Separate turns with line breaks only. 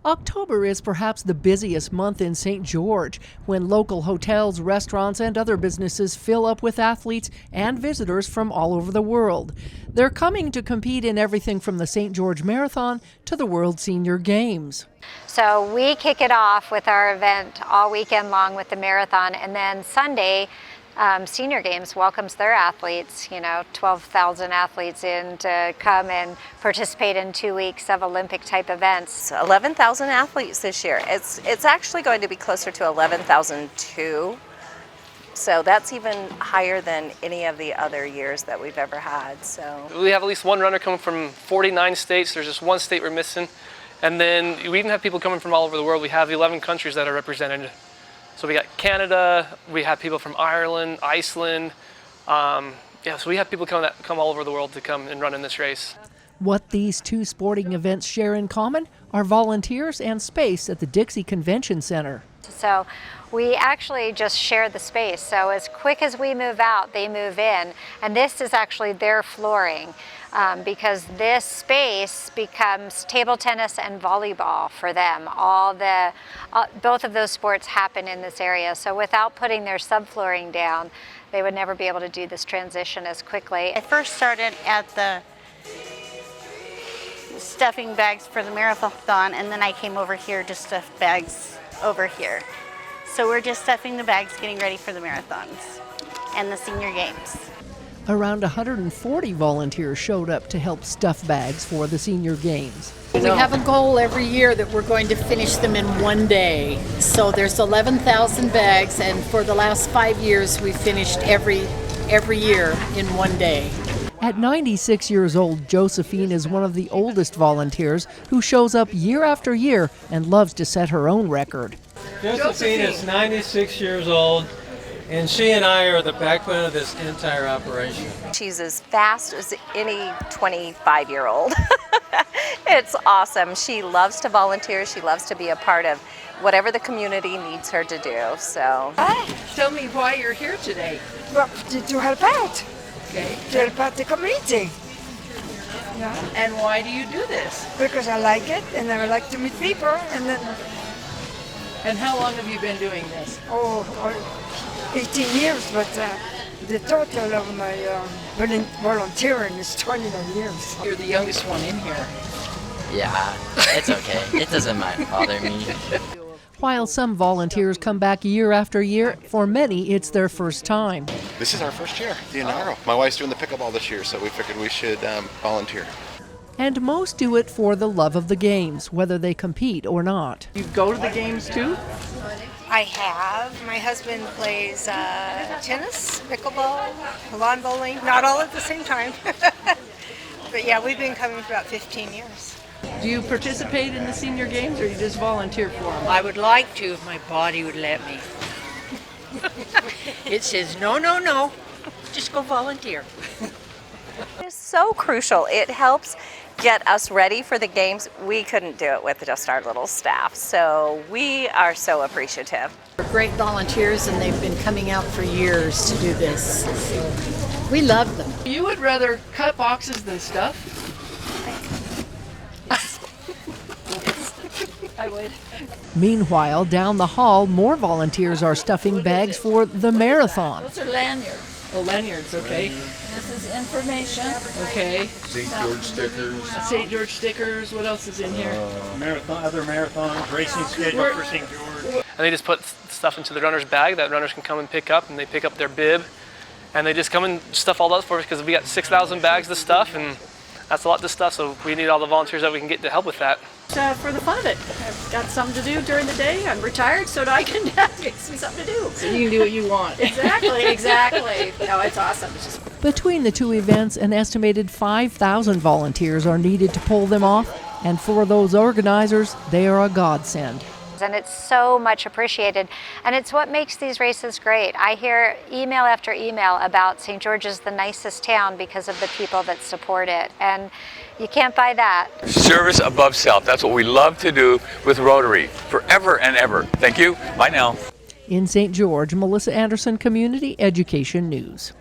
October is perhaps the busiest month in St. George, when local hotels, restaurants, and other businesses fill up with athletes and visitors from all over the world. They're coming to compete in everything from the St. George Marathon to the World Senior Games.
So we kick it off with our event all weekend long with the marathon, and then Sunday, Senior Games welcomes their athletes, 12,000 athletes in to come and participate in 2 weeks of Olympic type events.
11,000 athletes this year. It's actually going to be closer to 11,002. So that's even higher than any of the other years that we've ever had. So
we have at least one runner coming from 49 states. There's just one state we're missing. And then we even have people coming from all over the world. We have 11 countries that are represented. So we got Canada, we have people from Ireland, Iceland. So we have people come all over the world to come and run in this race.
What these two sporting events share in common are volunteers and space at the Dixie Convention Center.
So we actually just share the space. So as quick as we move out, they move in. And this is actually their flooring because this space becomes table tennis and volleyball for them. Both of those sports happen in this area. So without putting their subflooring down, they would never be able to do this transition as quickly.
I first started at the stuffing bags for the marathon, and then I came over here to stuff bags over here. So we're just stuffing the bags, getting ready for the marathons and the Senior Games.
Around 140 volunteers showed up to help stuff bags for the Senior Games.
We have a goal every year that we're going to finish them in one day. So there's 11,000 bags, and for the last 5 years we've finished every year in one day.
At 96 years old, Josephine is one of the oldest volunteers who shows up year after year and loves to set her own record.
Josephine is 96 years old, and she and I are the backbone of this entire operation.
she's as fast as any 25-year-old. It's awesome. She loves to volunteer. She loves to be a part of whatever the community needs her to do. So,
Tell me why you're here today.
Well, to help out.
Okay.
To help out the community. Yeah.
And why do you do this?
Because I like it and I like to meet people.
And how long have you been doing this?
18 years, but the total of my volunteering is 29 years.
You're the youngest one in here.
Yeah, it's okay. It doesn't bother me.
While some volunteers come back year after year, for many it's their first time.
This is our first year, the inaugural. My wife's doing the pickleball this year, so we figured we should volunteer.
And most do it for the love of the games, whether they compete or not.
You go to the games too?
I have. My husband plays tennis, pickleball, lawn bowling, not all at the same time. But yeah, we've been coming for about 15 years.
Do you participate in the Senior Games or you just volunteer for them?
I would like to if my body would let me. It says, no, just go volunteer.
it's so crucial. It helps get us ready for the games. We couldn't do it with just our little staff. So we are so appreciative.
They're great volunteers, and they've been coming out for years to do this. We love them.
You would rather cut boxes than stuff? I would.
Meanwhile, down the hall, more volunteers are stuffing bags for the marathon.
Those are lanyards.
Oh, lanyards, okay.
This is information.
Okay.
St. George stickers.
St. George stickers. What else is in here?
Other marathons, racing schedule for St. George.
And they just put stuff into the runner's bag that runners can come and pick up, and they pick up their bib. And they just come and stuff all that for us because we got 6,000 bags of stuff, and that's a lot to stuff, so we need all the volunteers that we can get to help with that.
For the fun of it. I've got something to do during the day. I'm retired, so I can get me something to do.
So you can do what you want.
Exactly. No, it's awesome.
Between the two events, an estimated 5,000 volunteers are needed to pull them off, and for those organizers, they are a godsend.
And it's so much appreciated, and it's what makes these races great. I hear email after email about St. George is the nicest town because of the people that support it, and you can't buy that.
Service above self. That's what we love to do with Rotary forever and ever. Thank you. Bye now.
In St. George, Melissa Anderson, Community Education News.